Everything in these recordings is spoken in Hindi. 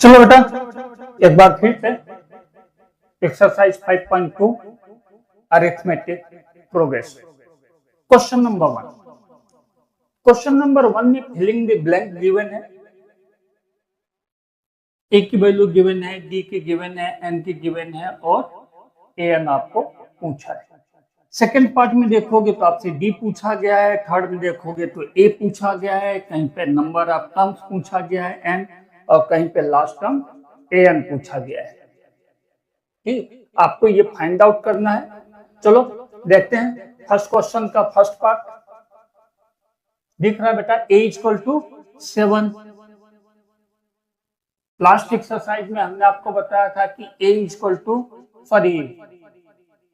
चलो बेटा एक बार फिर से exercise 5.2 arithmetic progress. Question number 1। Question number 1 में फिलिंग द ब्लैंक गिवन है। ए की वैल्यू गिवन है, डी की गिवन है, एन की गिवन है और ए एन आपको पूछा है। सेकंड पार्ट में देखोगे तो आपसे डी पूछा गया है, थर्ड में देखोगे तो ए पूछा गया है, कहीं पे नंबर ऑफ टर्म्स पूछा गया है एन, और कहीं पे लास्ट टर्म ए एन पूछा गया है। ठीक, आपको ये फाइंड आउट करना है। चलो देखते हैं फर्स्ट क्वेश्चन का फर्स्ट पार्ट। दिख रहा है बेटा, A equal to 7। Last exercise में हमने आपको बताया था कि A equal to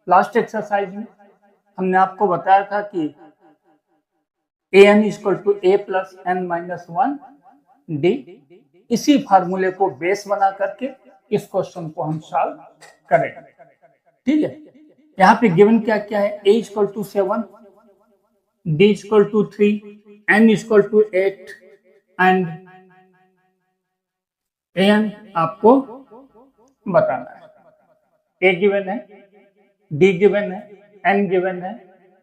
last exercise में हमने आपको बताया था कि A N equal to A plus N minus 1 D. इसी फार्मूले को बेस बना करके इस क्वेश्चन को हम सॉल्व करेंगे। ठीक है, यहाँ पे गिवन क्या क्या है, A equal to 7, D equal to 3, N equal to 8 and A N आपको बताना है। ए गिवन है, डी गिवन है, एन गिवन है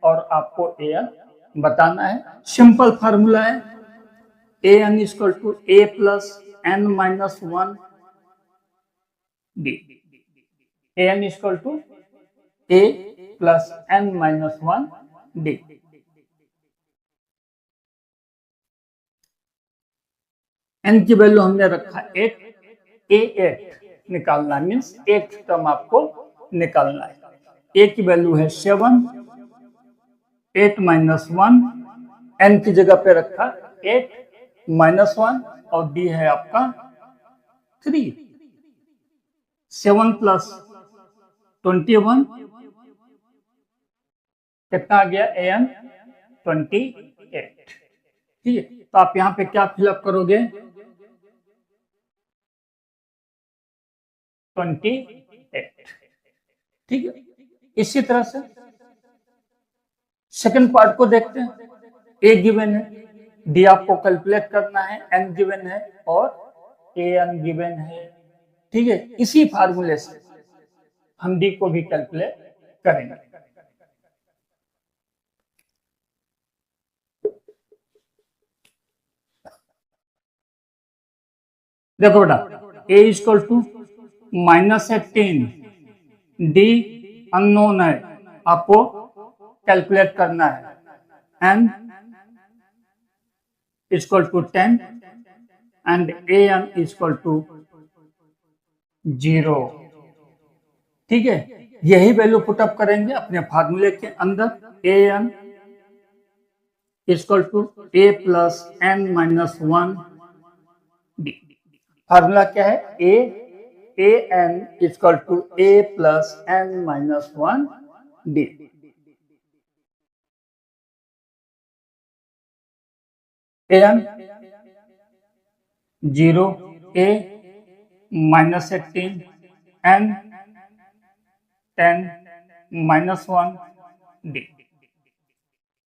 और आपको ए एन बताना है। सिंपल फार्मूला है A N equal to A plus N minus 1 D. A N equal to A plus N minus 1 D. N की वैल्यू हमने रखा 8, ए 8 निकालना मीन्स 8 टर्म आपको निकालना है। ए की वैल्यू है 7, 8 माइनस 1, एन की जगह पे रखा 8 माइनस 1 और डी है आपका 3। 7 प्लस 21 कितना आ गया, ए एन 28। ठीक है, तो आप यहाँ पे क्या फिलअप करोगे, 28। ठीक है, इसी तरह से सेकंड पार्ट को देखते हैं। ए गिवन है, डी आपको कैलकुलेट करना है, एन गिवन है और ए एन गिवन है। ठीक है, इसी फार्मूले से हम डी को भी कैलकुलेट करेंगे। देखो बेटा, A equal to -18, D unknown है, आपको कैलकुलेट करना है। N equal to 10 and A N equal to 0। ठीक है, यही वैल्यू पुटअप करेंगे अपने फार्मूले के अंदर। A N equal to A plus N minus 1 D. Formula क्या है, A N equal to A plus N minus 1 D. A N 0, A -18, N 10 minus 1 D.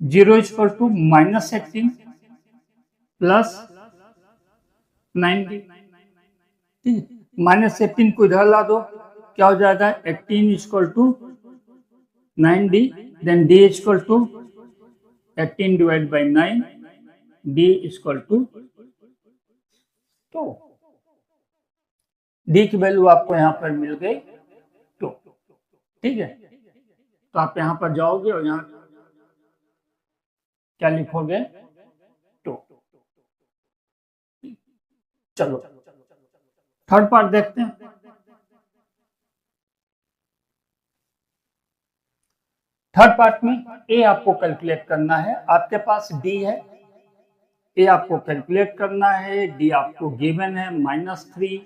0 equal to -18 plus 90। -18 को इधर ला दो, क्या हो जाएगा, 18 equal to 9d, then d equal to 18 divide by 9, d equal to 2। d की वैल्यू आपको यहां पर मिल गई 2। ठीक है, तो आप यहां पर जाओगे और यहां क्या लिखोगे, 2। चलो थर्ड पार्ट देखते हैं। थर्ड पार्ट में ए आपको कैलकुलेट करना है, आपके पास डी है, ए आपको कैलकुलेट करना है, डी आपको गिवन है -3,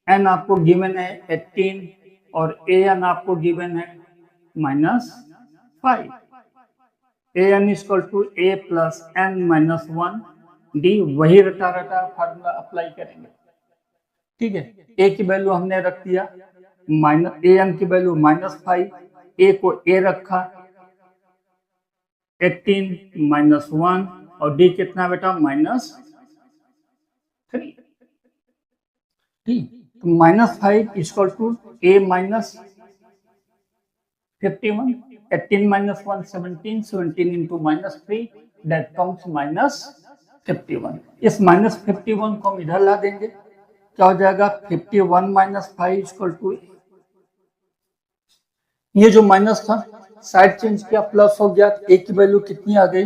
एन आपको गिवन है 18 और ए एन आपको गिवन है -5। A N equal to A plus N minus 1 D. वही रटा रटा फार्मूला अप्लाई करेंगे। ठीक है, ए की वैल्यू हमने रख दिया ए एन की वैल्यू -5, ए को ए रखा 18 माइनस 1 और डी कितना बेटा -3। ठीक, तो -5 equal to a minus 51, 18 minus 1 17, 17 into -3 that comes -51। इस -51 को हम इधर ला देंगे, क्या हो जाएगा 51 - 5 इक्वल टू, ये जो माइनस था साइड चेंज किया प्लस हो गया, a की वैल्यू कितनी आ गई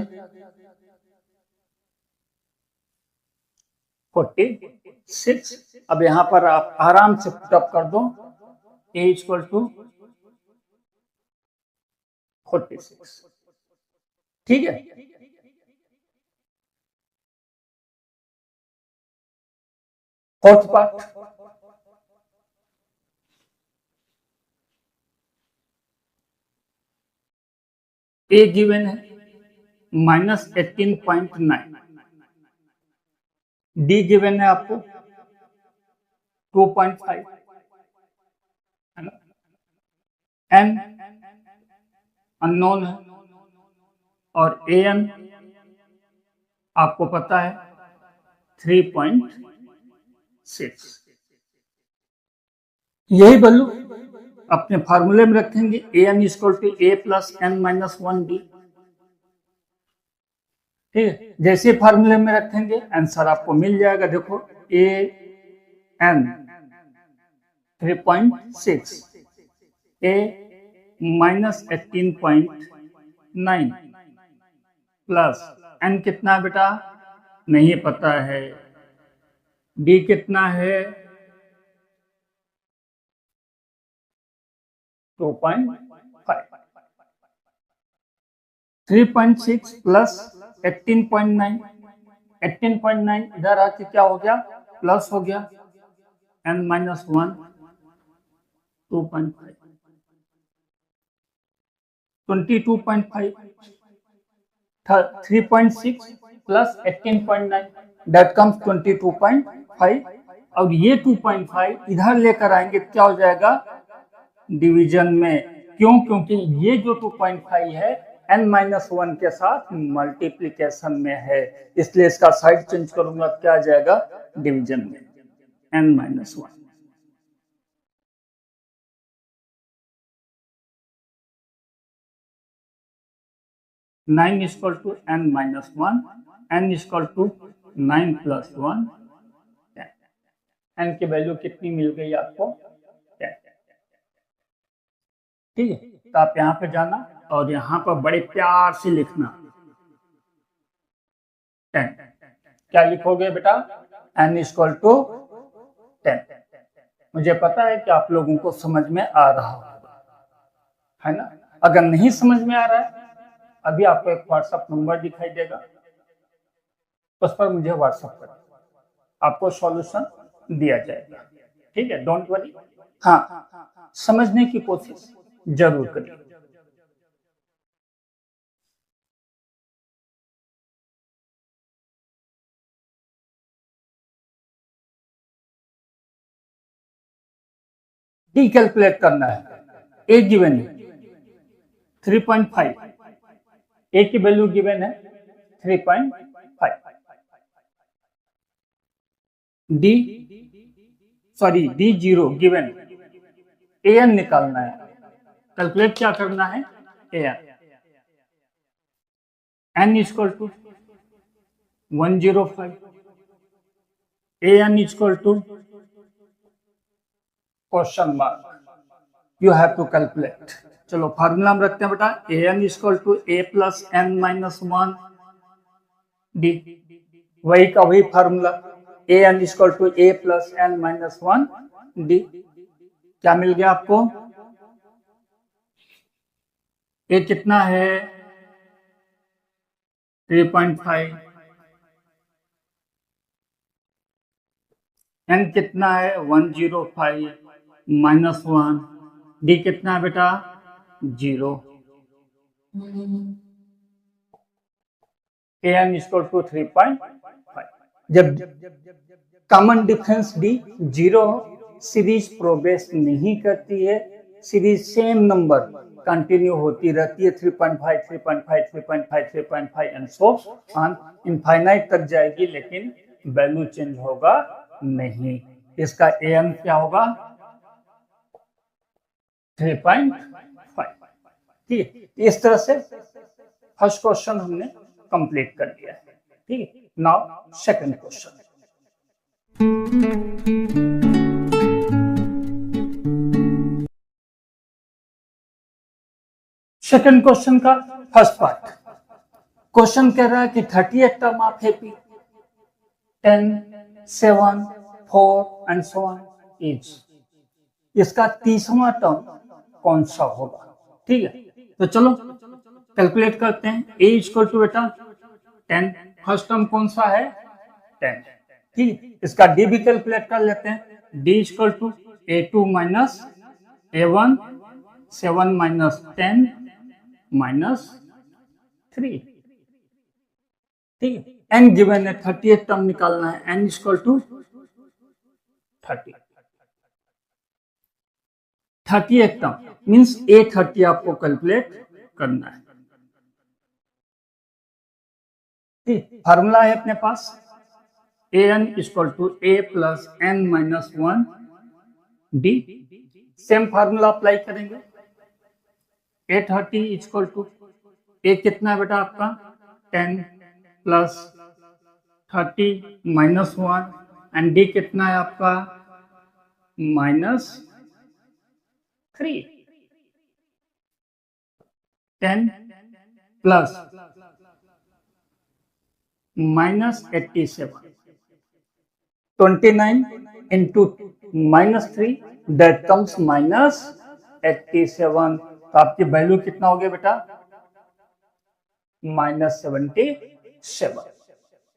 46। अब यहां पर आप आराम से पुटअप कर दो, a इक्वल टू 46, ठीक है। फोर्थ पार्ट, a गिवन है -18.9, d गिवन है आपको 2.5, n अननोन है और an आपको पता है 3.6। यही वैल्यू अपने फार्मूले में रखेंगे, an equal to a plus n minus 1d, ठीक है। जैसे फार्मूले में रखेंगे आंसर आपको मिल जाएगा, देखो an 3.6, a -18.9 प्लस n कितना बेटा नहीं पता है, d कितना है 2.5, 3.6 प्लस 18.9, 18.9 इधर आके क्या हो गया प्लस हो गया, n minus 1 2.5, 22.5, 3.6 plus 18.9 that comes 22.5, और ये 2.5 इधर लेकर आएंगे क्या हो जाएगा डिवीजन में, क्यों, क्योंकि ये जो 2.5 है n-1 के साथ मल्टीप्लिकेशन में है, इसलिए इसका साइड चेंज करूंगा, क्या आ जाएगा डिवीजन में n-1। Nine equal to n-1, n equal to 9 plus 1, n की वैल्यू कितनी मिल गई आपको 10, ठीक है। तो आप यहाँ पे जाना और यहाँ पर बड़े प्यार से लिखना 10, क्या लिखोगे बेटा n इक्वल टू 10। मुझे पता है कि आप लोगों को समझ में आ रहा होगा, है ना। अगर नहीं समझ में आ रहा है, अभी आपको एक व्हाट्सएप नंबर दिखाई देगा, उस पर मुझे व्हाट्सएप करें, आपको सॉल्यूशन दिया जाएगा, ठीक है, डोंट वरी। हाँ, समझने की कोशिश जरूर करिए। डी कैलकुलेट करना है, ए गिवन है 3.5, ए की वैल्यू गिवन है 3.5, D zero given, A N निकालना है, कैलकुलेट क्या करना है A N, N equal to 105, A N equal to question mark, you have to calculate. चलो फार्मूला हम रखते हैं बेटा, A N equal to A plus N minus 1 D, वही का वही formula, A N equal to A plus N minus 1 D. क्या मिल गया आपको, ए कितना है 3.5, एन कितना है 105 माइनस 1, डी कितना है बेटा 0, ए एन इक्वल टू 3.5। जब common difference D 0 series progress नहीं करती है, सीरीज सेम नंबर कंटिन्यू होती रहती है, 3.5 3.5 3.5 3.5 एंड सो ऑन इनफाइनाइट तक जाएगी, लेकिन वैल्यू चेंज होगा नहीं। इसका an क्या होगा 3.5। ठीक है, इस तरह से फर्स्ट क्वेश्चन हमने कंप्लीट कर दिया है। ठीक है, now second question. Second question का फर्स्ट पार्ट, क्वेश्चन कह रहा है कि 38 term of AP 10, 7, 4 and so on is, इसका 30वां टर्म कौन सा होगा। ठीक है, तो चलो कैलकुलेट करते हैं। a इक्वल टू बेटा 10, फर्स्ट टर्म कौन सा है 10। ठीक है, इसका d भी कैलकुलेट कर लेते हैं। d equal to a2 minus a1, 7 minus 10 minus 3। ठीक है, n गिवन है, 38 टर्म निकालना है, n equal to 30। 38 term means A30 आपको कैलकुलेट करना है। ठीक, फार्मूला है अपने पास an equal to a plus n minus 1 d। Same formula apply करेंगे। A30 इक्वल टू a कितना है बेटा आपका 10 प्लस 30 माइनस 1 एंड d कितना है आपका minus 3। 10 plus minus 87, 29 into minus 3 that comes minus 87। तो आपकी वैल्यू कितना हो गया बेटा माइनस 77।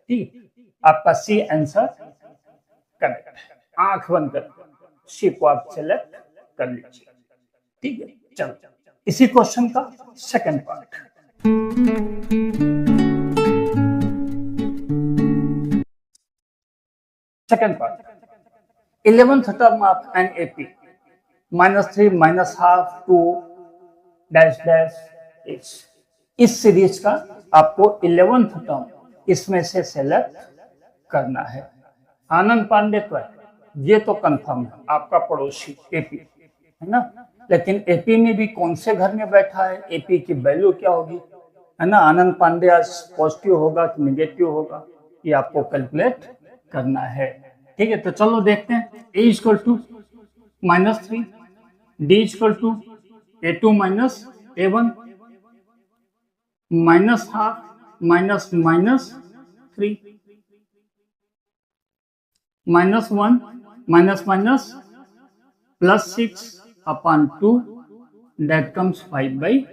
ठीक, आपका सी आंसर करेक्ट है। आंख बंद कर सी को आप सेलेक्ट कर लीजिए। ठीक है, चलो इसी क्वेश्चन का second part. Second part, 11th term of an AP -3 minus half 2 dash dash इस सीरीज का आपको 11th टर्म इसमें से सेलेक्ट करना है। आनंद पांडे तो है, ये तो कंफर्म है आपका पड़ोसी एपी है ना, लेकिन एपी में भी कौन से घर में बैठा है, एपी की वैल्यू क्या होगी है ना। आनंद पांडे आज पॉजिटिव होगा कि नेगेटिव होगा, ये आपको कैलकुलेट करना है। ठीक है, तो चलो देखते हैं। a equal to -3, d equal to a2 minus a1 minus half minus minus 3 minus 1 minus minus plus 6 upon 2 that comes 5/2।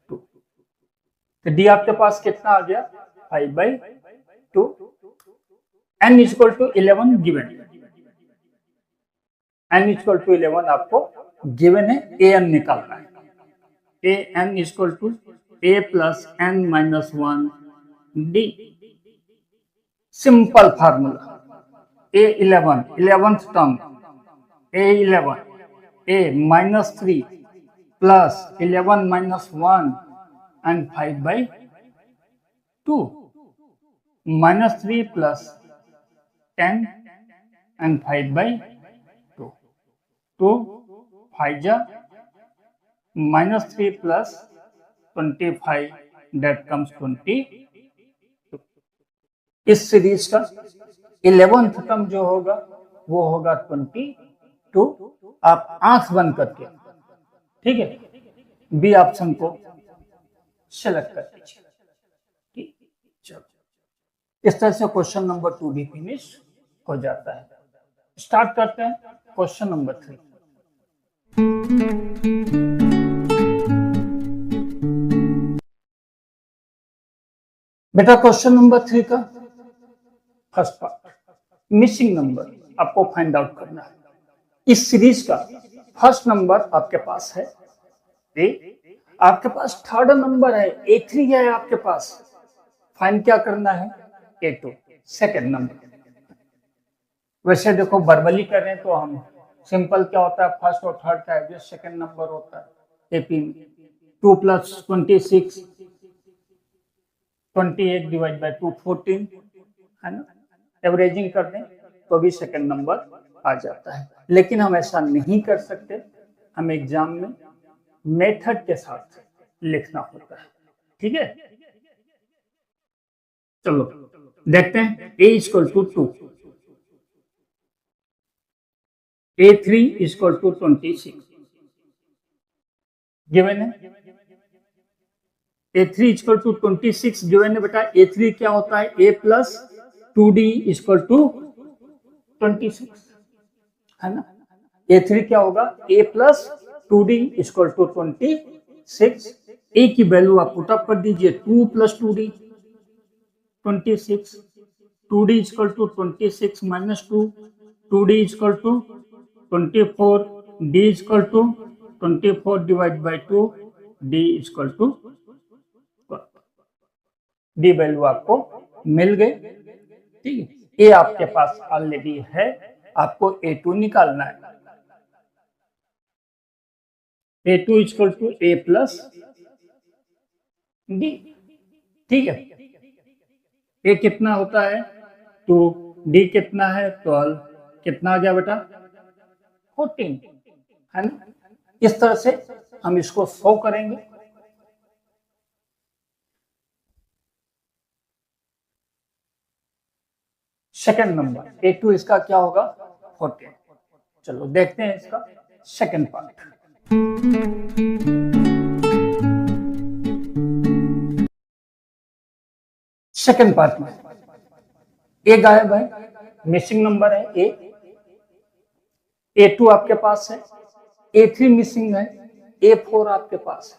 तो डी आपके पास कितना आ गया 5/2। n equal to 11 given, n equal to 11 आपको गिवन है, an निकालना है। an equal to a plus n minus 1 d। Simple formula a11 11th term a11 a minus 3 plus 11 minus 1 and 5/2 minus 3 plus 10 and 5/2 2 5 जा minus 3 plus 25 that comes 22। इस सीरीज का 11th टर्म जो होगा वो होगा 22। आप आंख बंद करके ठीक है बी ऑप्शन को सेलेक्ट कर लीजिए। ठीक, चलो इस तरह से क्वेश्चन नंबर 2 भी फिनिश हो जाता है। स्टार्ट करते हैं क्वेश्चन नंबर 3। बेटा क्वेश्चन नंबर 3 का फर्स्ट पार्ट मिसिंग नंबर आपको फाइंड आउट करना है। इस सीरीज का फर्स्ट नंबर आपके पास है ए, आपके पास थर्ड नंबर है A3 है आपके पास, फाइंड क्या करना है A2 सेकंड नंबर। वैसे देखो वर्बली कर रहे हैं तो हम सिंपल क्या होता है फर्स्ट और थर्ड का एवरेज सेकंड नंबर होता है एपी में 2 + 26 28 डिवाइड बाय 2 14 है ना, एवरेजिंग कर दें तो भी सेकंड नंबर आ जाता है, लेकिन हम ऐसा नहीं कर सकते, हम एग्जाम में मेथड के साथ लिखना होता है। ठीक है, चलो देखते हैं। a equal to 2, a3 equal to 26 given है। a3 इक्वल टू 26 गिवन है बेटा। a3 क्या होता है? a plus 2d equal to 26 है ना। a3 क्या होगा? a plus 2d equal to 26। a की वैल्यू आप पुटअप कर दीजिए, 2 plus 2d 26, 2d equal to 26 minus 2, 2d equal to 24, d equal to 24 divide by 2, d equal to the value आपको मिल गई। ठीक है, ए आपके पास ऑलरेडी है, आपको A2 निकालना है। A2 equal to A plus D. ठीक है, ए कितना होता है? 2, डी कितना है? 12, कितना आ गया बेटा? 14 है ना। इस तरह से हम इसको शो करेंगे। सेकंड नंबर A2 इसका क्या होगा? 14। चलो देखते हैं इसका सेकंड पार्ट। सेकंड पार्ट में ए गायब है, मिसिंग नंबर है ए। A2 आपके पास है, A3 मिसिंग है, A4 आपके पास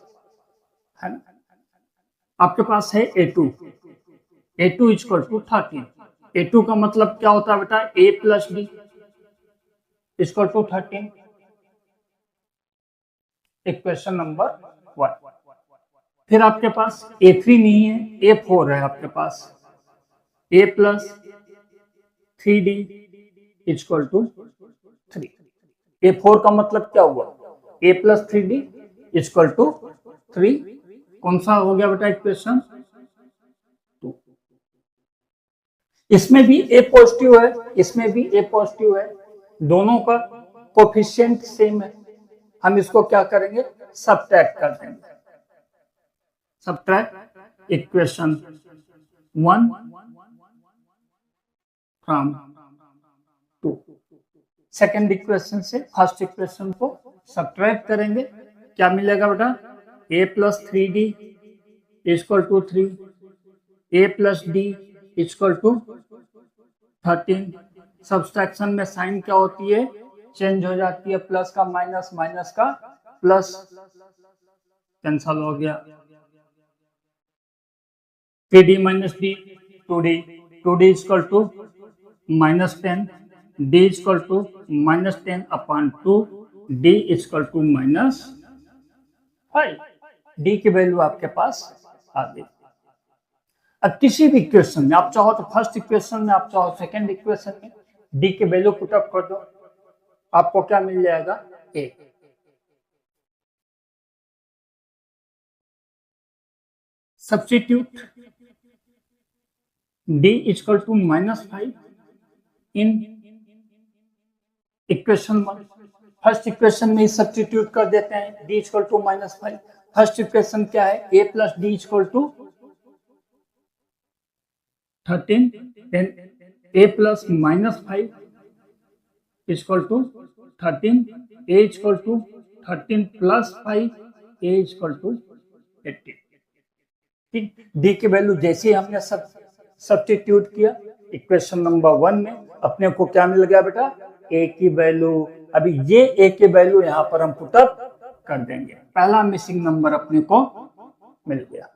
है ना। आपके पास है A2 इक्वल टू 13। A2 का मतलब क्या होता है बेटा? A plus D equal to 13। Equation number 1। फिर आपके पास A3 नहीं है, A4 है आपके पास। A plus 3D equal to 3। A4 का मतलब क्या हुआ? A plus 3D equal to 3। कौन सा हो गया बेटा इक्वेशन? 2। इसमें भी A पॉजिटिव है, इसमें भी A पॉजिटिव है, दोनों का कोफिशिएंट सेम है। हम इसको क्या करेंगे? सबट्रैक्ट कर देंगे। Subtract equation 1 from 2। Second equation से फर्स्ट इक्वेशन को सबट्रैक्ट करेंगे, क्या मिलेगा बेटा? A plus 3D equal to 3, A plus D equal to 13। Subtraction में साइन क्या होती है? चेंज हो जाती है, प्लस का माइनस, माइनस का प्लस, कैंसल हो गया। 3D minus D 2D, 2D equal to minus 10, D equal to minus 10 upon 2, D equal to minus 5। D की वैल्यू आपके पास आ गई। अब किसी भी इक्वेशन में आप चाहो तो फर्स्ट इक्वेशन में, आप चाहो सेकंड इक्वेशन में D की वैल्यू पुटअप कर दो, आपको क्या मिल जाएगा? A। Substitute D equal to minus 5 in equation 1। First equation में सब्स्टिट्यूट कर देते हैं, D equal to minus 5। First equation क्या है? A plus D equal to 13, then A plus minus 5 equal to 13, A equal to 13 plus 5, A equal to 18। ठीक, D की वैल्यू जैसे ही हमने सब्स्टिट्यूट किया इक्वेशन नंबर 1 में, अपने को क्या मिल गया बेटा? A की वैल्यू। अभी ये A की वैल्यू यहाँ पर हम पुटअप कर देंगे। पहला मिसिंग नंबर अपने को मिल गया।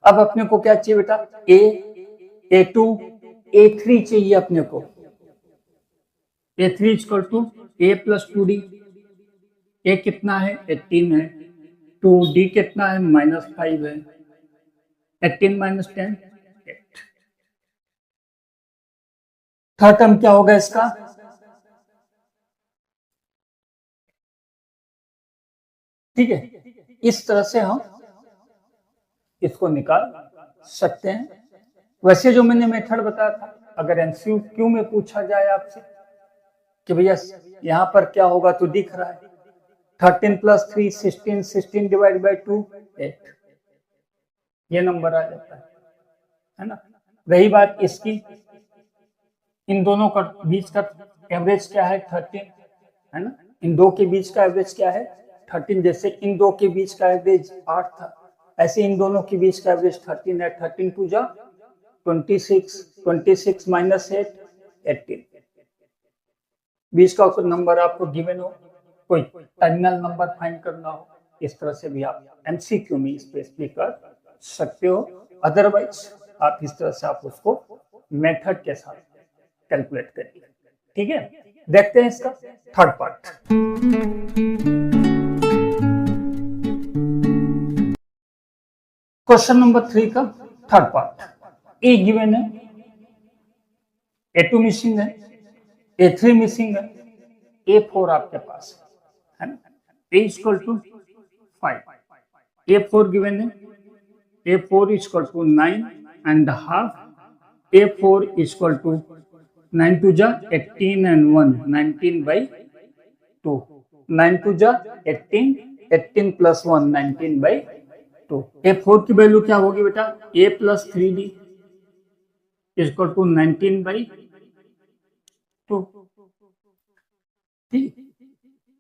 अब अपने को क्या चाहिए बेटा? A, A2, A3 चाहिए अपने को। A3 equal to A plus 2D। A कितना है? 18 है। 2D कितना है? माइनस 5 है। 18 माइनस 10 8। थर्ड टर्म क्या होगा इसका? ठीक है, इस तरह से हम इसको निकाल सकते हैं। वैसे जो मैंने मेथड बताया था, अगर MCQ में पूछा जाए आपसे कि भैया यहाँ पर क्या होगा तो दिख रहा है 13 + 3 16, 16 डिवाइड बाई 2 8, ये नंबर आ जाता है ना। रही बात इसकी, इन दोनों का बीच का एवरेज क्या है 13, है ना। इन दो के बीच का एवरेज क्या है 13, जैसे इन दो के बीच का एवरेज 8 था, ऐसे इन दोनों के बीच का एवरेज 13 है। 13 2 जा 26, 26 माइनस 8 18, बीच का नंबर आपको गिवन हो, कोई टर्मिनल नंबर फाइंड करना हो, इस तरह से भी आप एमसीक्यू में स्पेसिफिक कर सकते हो। अदरवाइज आप इस तरह से आप उसको मेथड के साथ कैलकुलेट करिए। ठीक है, देखते हैं इसका थर्ड पार्ट। क्वेश्चन नंबर 3 का थर्ड पार्ट, ए गिवन है, A2 मिसिंग है, A3 मिसिंग है, A4 आपके पास है ना। A equal to 5, A4 given है, A4 equal to 9.5, A4 equal to 9 2 जा 18 and 1 19/2, 9 2 जा 18, 18 + 1 19/2। A4 की वैल्यू क्या होगी बेटा, A + 3D इक्वल टू 19/2। ठीक,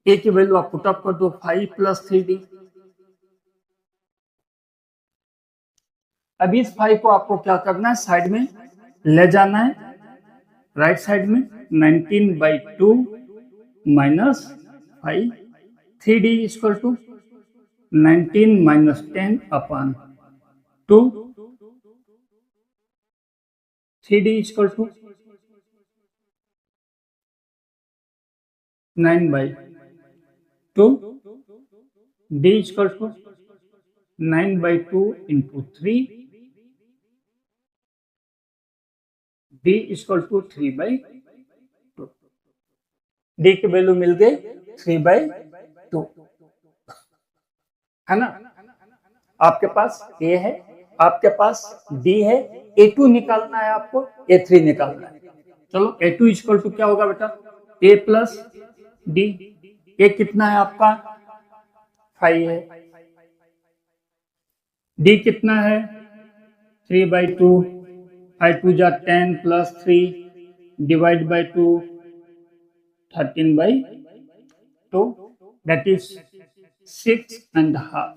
A की वैल्यू आप पुट अप कर दो 5 + 3D। अब इस 5 को आपको क्या करना है, साइड में ले जाना है, राइट साइड में 19/2 minus 5, 3D equal to 19 - 10/2, 3D equal to 9/2, D equal to 9/2 into 3, D equal to 3/2। D की वैल्यू मिल गई 3/2, है ना। आपके पास A है, आपके पास D है, A2 निकालना है आपको, A3 निकालना है। चलो A2 इक्वल टू क्या होगा बेटा, A + D। A कितना है आपका 5 है, D कितना है 3/2, 5 2 जा 10 + 3 डिवाइड बाई 2 13/2, दैट इज 6.5।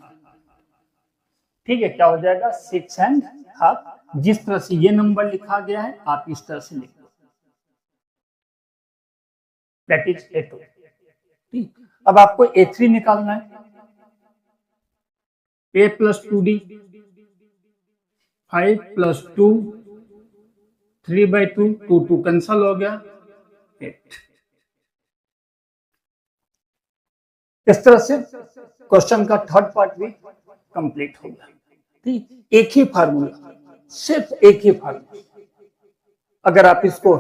ठीक है, क्या हो जाएगा 6.5। जिस तरह से ये नंबर लिखा गया है आप इस तरह से लिख लो, दैट इज A2। ठीक, अब आपको A3 निकालना है, A + 2D 5 + 2 3/2, 2 2 कैंसल हो गया 8। इस तरह से क्वेश्चन का थर्ड पार्ट भी कंप्लीट हो गया। ठीक, एक ही फार्मूला, सिर्फ एक ही फार्मूला। अगर आप इसको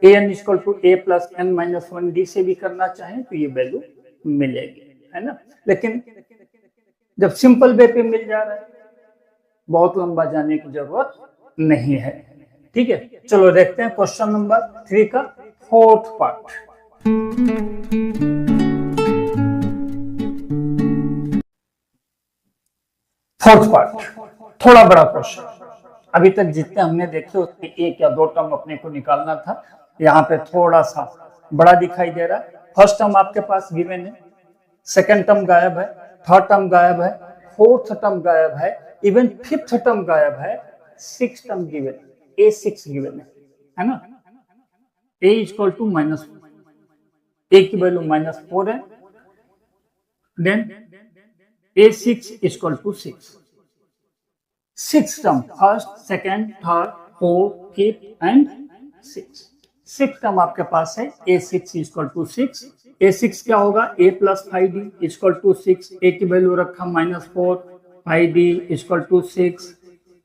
an equal to A + n - 1D से भी करना चाहें तो ये वैल्यू मिलेगी, है ना। लेकिन जब सिंपल वे पे मिल जा रहा है, बहुत लंबा जाने की जरूरत नहीं है। ठीक है, चलो देखते हैं क्वेश्चन नंबर 3 का फोर्थ पार्ट। फोर्थ पार्ट थोड़ा बड़ा क्वेश्चन, अभी तक जितने हमने देखे उसमें एक या दो टर्म अपने को निकालना था, यहाँ पे थोड़ा सा बड़ा दिखाई दे रहा है। फर्स्ट टर्म आपके पास गिवन है, सेकंड टर्म गायब है, थर्ड टर्म गायब है, फोर्थ टर्म गायब है, इवन फिफ्थ टर्म गायब है, सिक्स टर्म गिवन है, A6 गिवन है ना। A इक्वल टू -4, A की वैल्यू -4 है, then A6 equal to 6। 6 term, first second third fourth fifth and 6, 6 term आपके पास है। A6 इक्वल टू 6, A6 क्या होगा, A + 5D equal to 6, A की वैल्यू रखा -4, 5D equal to 6,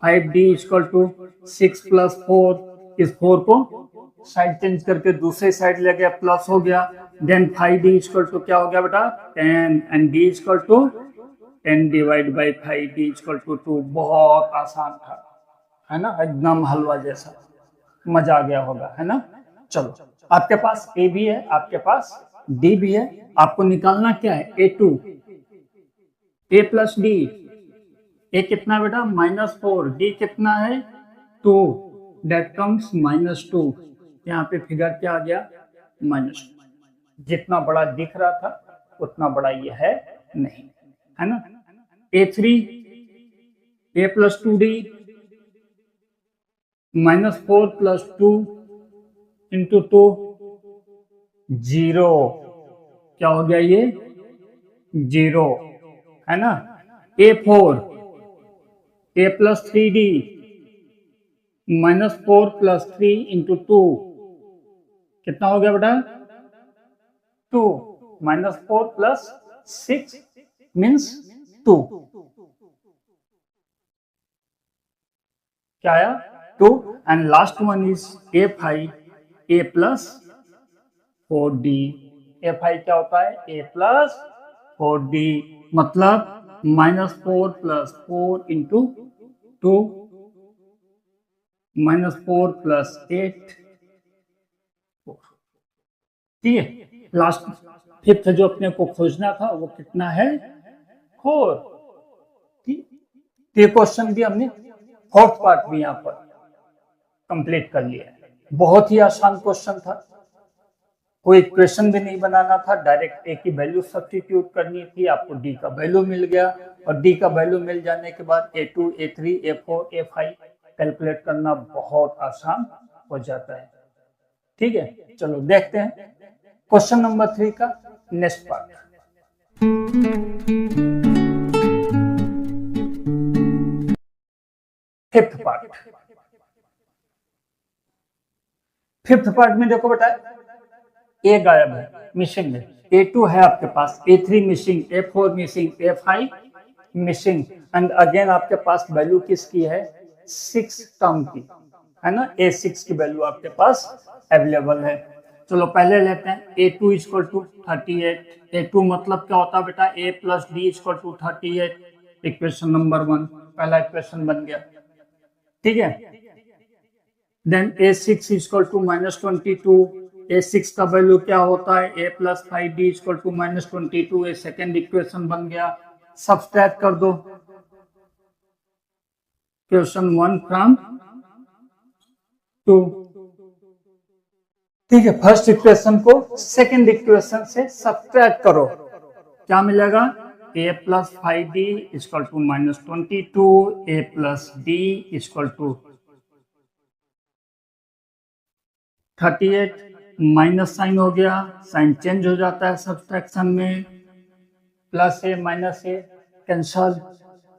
5D equal to 6 + 4, इस 4 को साइड चेंज करके दूसरे साइड ले गया, प्लस हो गया, देन 5D इक्वल टू क्या हो गया बेटा 10 and D equal to 10 divide by 5D equal to 2। बहुत आसान था, है ना, एकदम हलवा जैसा, मजा आ गया होगा, है ना। चलो आपके पास ए भी है, आपके पास डी भी है, आपको निकालना क्या है, A2, ए प्लस डी, ए कितना बेटा -4, डी कितना है 2, दैट कम्स -2, यहाँ पे फिगर क्या आ गया -2, जितना बड़ा दिख रहा था उतना बड़ा ये है नहीं, है ना। A3 a प्लस 2d -4 + 2 × 2 0, क्या हो गया ये 0, है ना। A4 a प्लस 3d -4 + 3 × 2 कितना हो गया बेटा 2, -4 + 6 मीन्स 2, क्या आया 2, and last one is A5 a plus 4d, A5 क्या होता है a प्लस 4d, मतलब -4 + 4 × 2 -4 + 8, ठीक है। लास्ट फिफ्थ जो अपने को खोजना था वो कितना है 4, ठीक। ये क्वेश्चन भी हमने फोर्थ पार्ट भी यहाँ पर कंप्लीट कर लिया है। बहुत ही आसान क्वेश्चन था, कोई इक्वेशन भी नहीं बनाना था, डायरेक्ट ए की वैल्यू सब्स्टिट्यूट करनी थी, आपको डी का वैल्यू मिल गया, और डी का वैल्यू मिल जाने के बाद A2 A3 A4 A5 calculate करना बहुत आसान हो जाता है, ठीक है। चलो देखते हैं क्वेश्चन नंबर 3 का नेक्स्ट पार्ट। फिफ्थ पार्ट में देखो बेटा ए गायब है, मिसिंग है, A2 है आपके पास, A3 missing, A4 missing, A5 missing, and again आपके पास वैल्यू किसकी है 6 टर्म की, है ना। A6 की वैल्यू आपके पास अवेलेबल है। चलो पहले लेते हैं A2 = 38, A2 मतलब क्या होता है बेटा a + d = 38, इक्वेशन नंबर 1 पहला इक्वेशन बन गया, ठीक है। देन A6 = -22, A6 का वैल्यू क्या होता है a + 5d = -22, ये सेकेंड इक्वेशन बन गया। सब्सट्रैक्ट कर दो इक्वेशन 1 फ्रॉम 2, ठीक है। फर्स्ट इक्वेशन को सेकेंड इक्वेशन से सब्ट्रैक्ट करो, क्या मिलेगा a + 5d = -22, a + d = 38, minus sign हो गया, साइन चेंज हो जाता है सब्ट्रैक्शन में, plus a minus a cancel,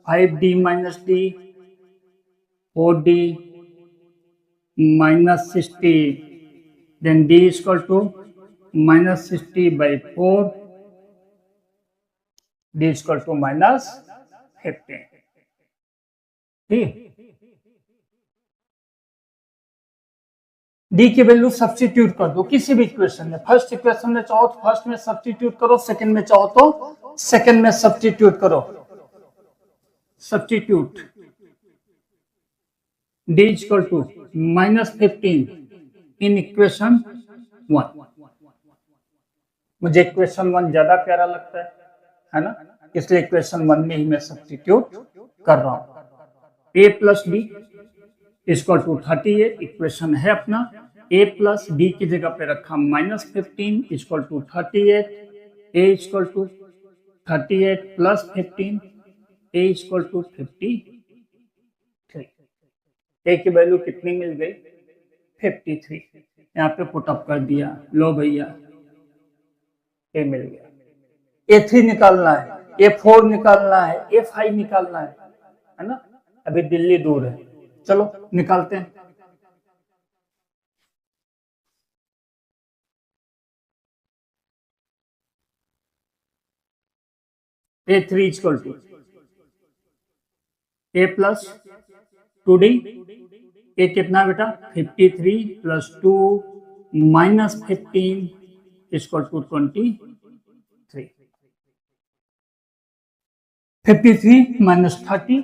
5d - d 4d -60, then d = -60/4, d = -15, ठीक। डी की वैल्यू सब्स्टिट्यूट कर दो किसी भी इक्वेशन में, फर्स्ट इक्वेशन में चाहो तो फर्स्ट में सब्स्टिट्यूट करो, सेकंड में चाहो तो सेकंड में सब्स्टिट्यूट करो, सब्स्टिट्यूट d = -15 इन इक्वेशन 1, मुझे इक्वेशन 1 ज्यादा प्यारा लगता है ना, इसलिए इक्वेशन 1 में ही मैं सब्स्टिट्यूट कर रहा हूं। a + d = 38 इक्वेशन है अपना, a + d की जगह पे रखा -15 = 38, a = 38 + 15, a = 53, a की वैल्यू कितनी मिल गई 53, यहाँ पे पुटअप कर दिया, लो भैया a मिल गया। A3 निकालना है, A4 निकालना है, A5 निकालना है ना, अभी दिल्ली दूर है, चलो निकालते हैं। A3 = a + 2d, a कितना बेटा 53 + 2 -15 = 23, 53 - 30,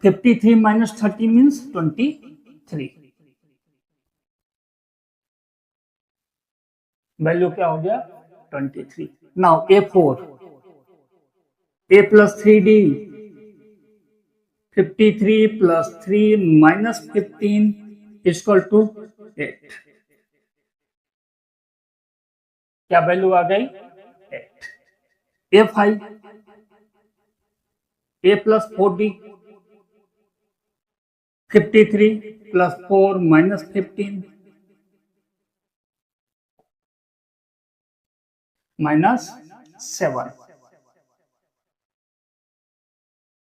53 - 30 means 23, वैल्यू क्या हो गया 23। Now A4, A plus 3D, 53 plus 3 minus 15 is equal to 8। क्या वैल्यू आ गई 8। A5, A plus 4D, 53 plus 4 minus 15 minus 7।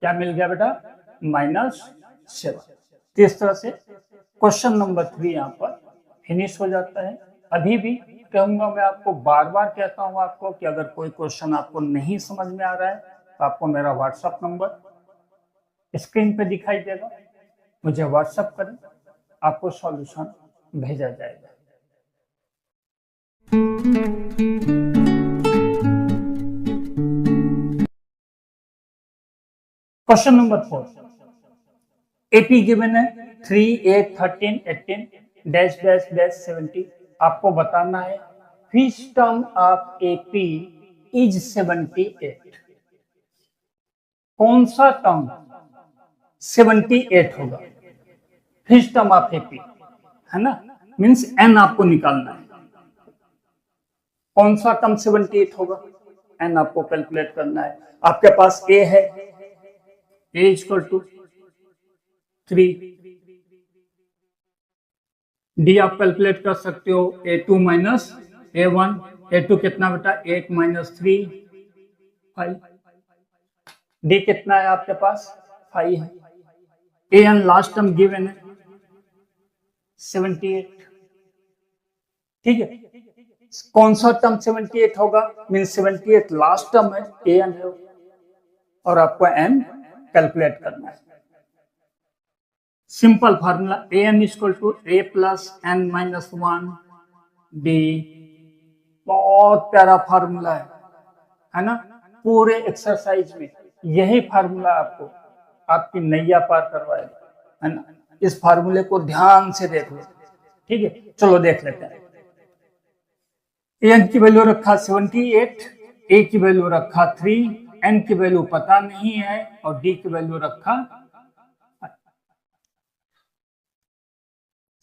क्या मिल गया बेटा -7। तो इस तरह से क्वेश्चन नंबर 3 यहाँ पर फिनिश हो जाता है। अभी भी कहूंगा, मैं आपको बार बार कहता हूँ आपको कि अगर कोई क्वेश्चन आपको नहीं समझ में आ रहा है तो आपको मेरा व्हाट्सएप नंबर स्क्रीन पे दिखाई देगा, मुझे व्हाट्सएप करें, आपको सॉल्यूशन भेजा जाएगा। क्वेश्चन नंबर 4, एपी गिवन है 3, 8, 13, 18 डैश डैश डैश 70। आपको बताना है which term of AP is 78। कौन सा टर्म 78 होगा, which term of AP, है ना, मीन्स n आपको निकालना है। कौन सा टर्म 78 होगा, n आपको कैलकुलेट करना है। आपके पास a है, a इक्वल टू 3, d आप कैलकुलेट कर सकते हो, a2 माइनस a1, a2 कितना बेटा 8 माइनस 3 5, d कितना है आपके पास 5 है। an लास्ट टर्म गिवन है 78, ठीक है। कौन सा टर्म 78 होगा, मीन 78 लास्ट टर्म है, an है और आपको n कैलकुलेट करना है। Simple formula an equal to a plus n minus 1 d। बहुत प्यारा फार्मूला है ना, पूरे एक्सरसाइज में यही फार्मूला आपको आपकी नैया पार करवाएगा, है ना। इस फार्मूले को ध्यान से देख लो, ठीक है। चलो देख लेते हैं। an की वैल्यू रखा 78, a की वैल्यू रखा 3, n की वैल्यू पता नहीं है और d की वैल्यू रखा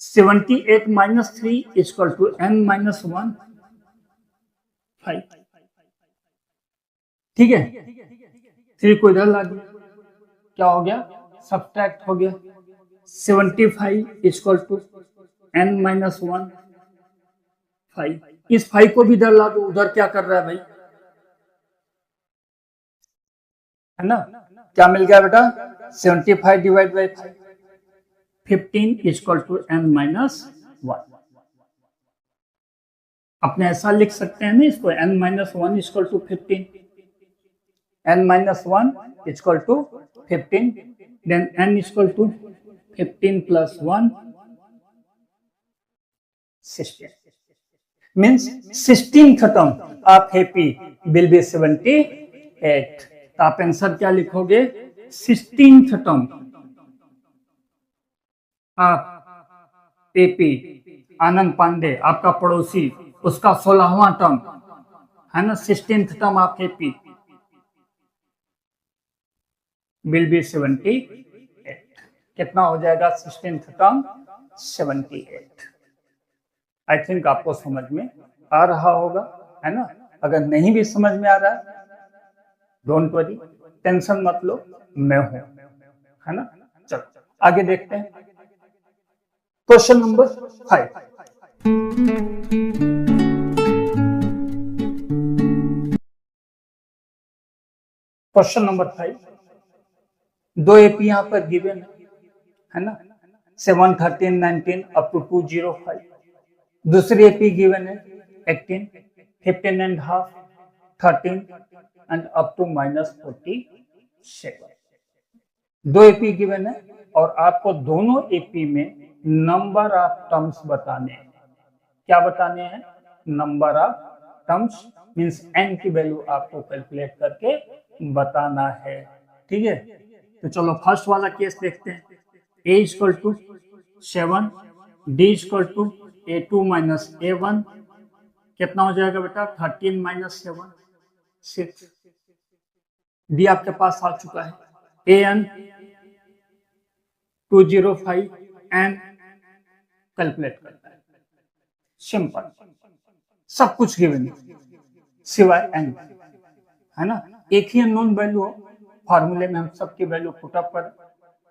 78 minus 3 equal to n minus 1 5, ठीक है। 3 को इधर ला दिया, क्या हो गया सब्ट्रैक्ट हो गया। 75 इक्वल टू n माइनस 1 5। इस 5 को भी इधर ला दो, उधर क्या कर रहा है भाई, है ना। क्या मिल गया बेटा 75 divide by 5, 15 equal to n minus 1। अपने ऐसा लिख सकते हैं ना इसको, n minus 1 equal to 15, n minus 1 equal to 15, then n equal to 15 plus 1 16, means 16th term of AP will be 78। तो आप आंसर क्या लिखोगे, 16th term of AP Anand Pandey आपका पड़ोसी, उसका 16वां टर्म है ना, 16th term of AP will be 78। कितना हो जाएगा 16th टर्म 78। आई थिंक आपको समझ में आ रहा होगा, है ना। अगर नहीं भी समझ में आ रहा है डोंट वरी, टेंशन मत लो, मैं हूं, है ना। चलो आगे देखते हैं। क्वेश्चन नंबर 5, क्वेश्चन नंबर 5, दो एपी यहां पर गिवन है ना, 7, 13, 19 अप टू 205। दूसरी एपी गिवन है 18, 15 and half, 13 and up to -47। दो एपी गिवन है और आपको दोनों एपी में नंबर ऑफ टर्म्स बताने हैं। क्या बताने हैं, number of terms, means n की वैल्यू आपको कैलकुलेट करके बताना है, ठीक है। तो चलो फर्स्ट वाला केस देखते हैं। a equal to 7, d equal to a2 minus a1, कितना हो जाएगा बेटा 13 माइनस 7 6। डी आपके पास आ चुका है। AN 205 एन कैलकुलेट करता है। सिंपल, सब कुछ गिवन सिवाय एन, है ना। एक ही अननोन वैल्यू हो, फॉर्मूले में हम सबकी वैल्यू पुटअप कर,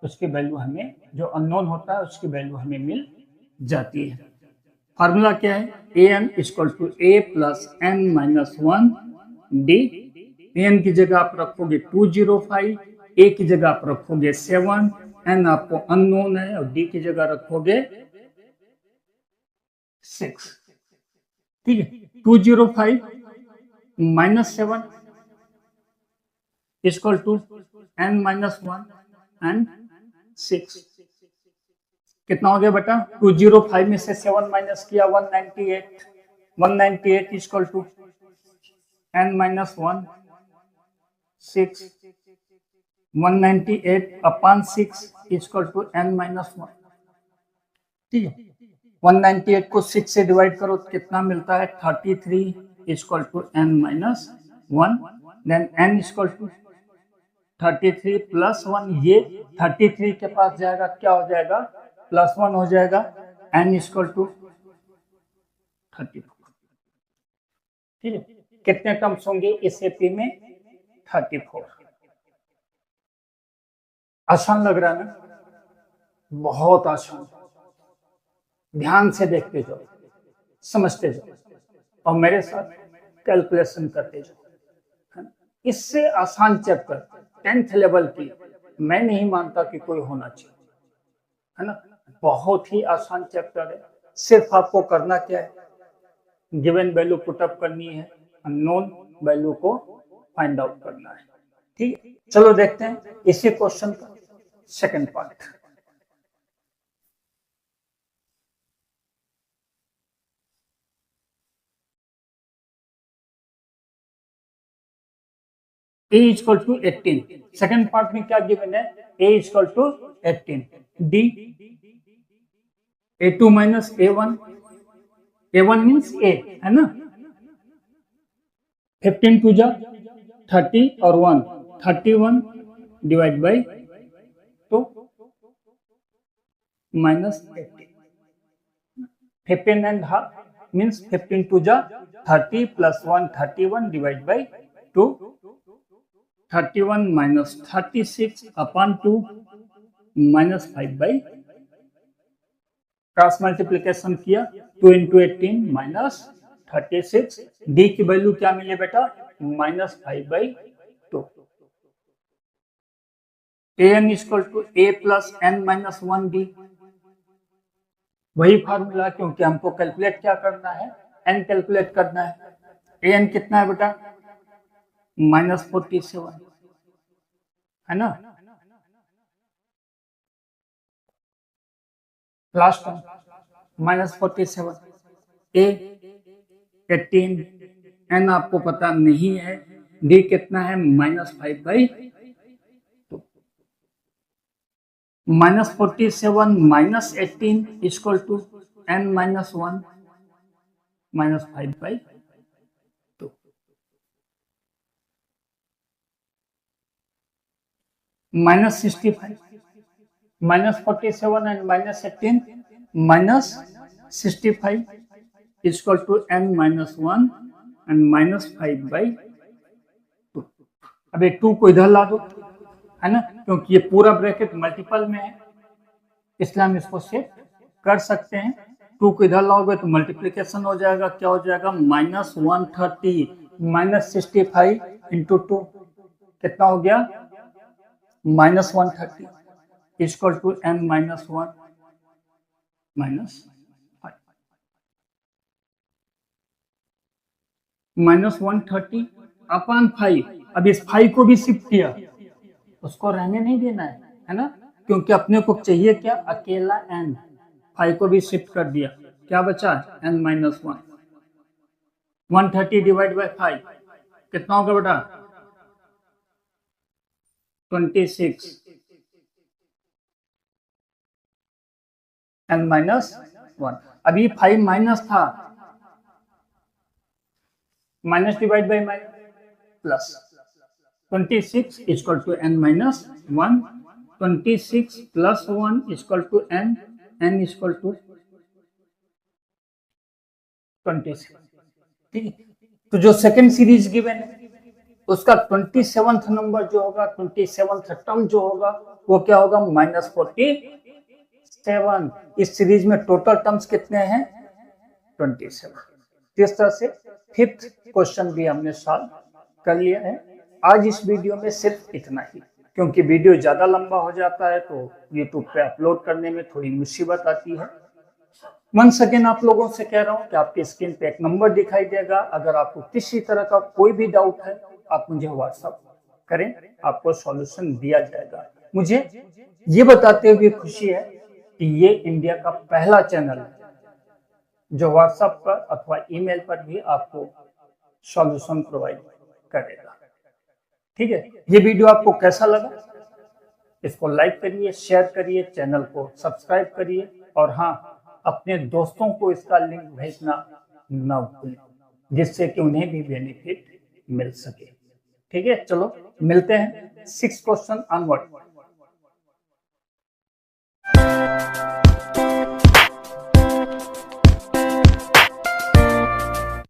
उसकी वैल्यू हमें, जो अननोन होता है उसकी वैल्यू हमें मिल जाती है। फॉर्मूला क्या है? AN equal to A plus N minus 1 D। AN की जगह आप रखोगे 205, A की जगह आप रखोगे 7, N आपको अननोन है, और D की जगह रखोगे 6। ठीक है, 205 minus 7 equal to N minus 1 and 6। कितना हो गया बेटा? 205 में से 7 माइनस किया 198, 198 equal to N minus 1 6, 198 upon 6 equal to N minus 1। ठीक है, 198 को 6 से डिवाइड करो तो कितना मिलता है? 33 equal to N minus 1। Then N equal to 33 plus 1, ये 33 के पास जाएगा, क्या हो जाएगा? प्लस 1 हो जाएगा। N equal to 34। ठीक है, कितने टर्म्स होंगे इस एपी में? 34। आसान लग रहा है ना? बहुत आसान। ध्यान से देखते जाओ, समझते जाओ, और मेरे साथ कैलकुलेशन करते जाओ। इससे आसान चैप्टर 10th लेवल की मैं नहीं मानता कि कोई होना चाहिए, है ना। बहुत ही आसान चैप्टर है। सिर्फ आपको करना क्या है? गिवन वैल्यू पुटअप करनी है, अननोन वैल्यू को फाइंड आउट करना है। ठीक है, चलो देखते हैं इसी क्वेश्चन का second part. A equal to 18। Second part में क्या गिवन है? A equal to 18, D A2 minus A1, A1 means A, है ना। 15 टू जा 30 और 1 31 divide by 2 minus 18। 15 and half means 15 टू जा 30 plus 1 31 divide by 2, 31 minus 36 upon 2 minus 5 by, cross multiplication किया 2 इंटू 18 माइनस 36। डी की वैल्यू क्या मिले बेटा? Minus 5 by 2। AN equal to A plus N minus 1 D। वही फार्मूला, क्योंकि हमको कैलकुलेट क्या करना है? N कैलकुलेट करना है। AN कितना है बेटा? माइनस 47, है ना। Last term minus 47, A 18, N आपको पता नहीं है, D कितना है? Minus 5 by 2। Minus 47 minus 18 equal to N minus 1 minus 5 by 2। Minus 65, minus 47 and minus 18 minus 65 equal to N minus 1 and minus 5 by 2। अब 2 को इधर ला दो, है ना, क्योंकि ये पूरा ब्रैकेट मल्टीपल में है, इसलिए हम इसको शिफ्ट कर सकते हैं। 2 को इधर लाओगे तो मल्टीप्लीकेशन हो जाएगा, क्या हो जाएगा? माइनस 130 माइनस 65 इंटू 2 कितना हो गया? Minus 130 equal to N minus 1 minus 5, minus 130 upon 5। अब इस 5 को भी शिफ्ट किया, उसको रहने नहीं देना है ना, क्योंकि अपने को चाहिए क्या? अकेला N। 5 को भी शिफ्ट कर दिया, क्या बचा? N minus 1। 130 डिवाइड बाई 5 कितना होगा बेटा? 26 N माइनस 1। अब ये 5 माइनस था, minus divide by minus plus 26 equal to n minus 1, 26 plus 1 equal to n, n equal to 26। ठीक है, तो जो सेकेंड सीरीज गिवन है उसका 27th नंबर जो होगा, 27th टर्म जो होगा वो क्या होगा, -47। इस सीरीज में टोटल टर्म्स कितने हैं, 27। इस तरह से फिफ्थ क्वेश्चन भी हमने सॉल्व कर लिया है। आज इस वीडियो में सिर्फ इतना ही, क्योंकि वीडियो ज्यादा लंबा हो जाता है तो यूट्यूब पे अपलोड करने में थोड़ी मुसीबत आती है। वंस अगेन आप लोगों से कह रहा हूं कि आपकी स्क्रीन पे एक नंबर दिखाई देगा, अगर आपको किसी तरह का कोई भी डाउट है आप मुझे व्हाट्सएप करें, आपको सॉल्यूशन दिया जाएगा। मुझे ये बताते हुए खुशी है कि ये इंडिया का पहला चैनल है जो व्हाट्सएप पर अथवा ईमेल पर भी आपको सॉल्यूशन प्रोवाइड करेगा। ठीक है, ये वीडियो आपको कैसा लगा, इसको लाइक करिए, शेयर करिए, चैनल को सब्सक्राइब करिए, और हाँ, अपने दोस्तों को इसका लिंक भेजना न भूलें, जिससे कि उन्हें भी बेनिफिट मिल सके। ठीक है, चलो मिलते हैं 6 क्वेश्चन ऑनवर्ड।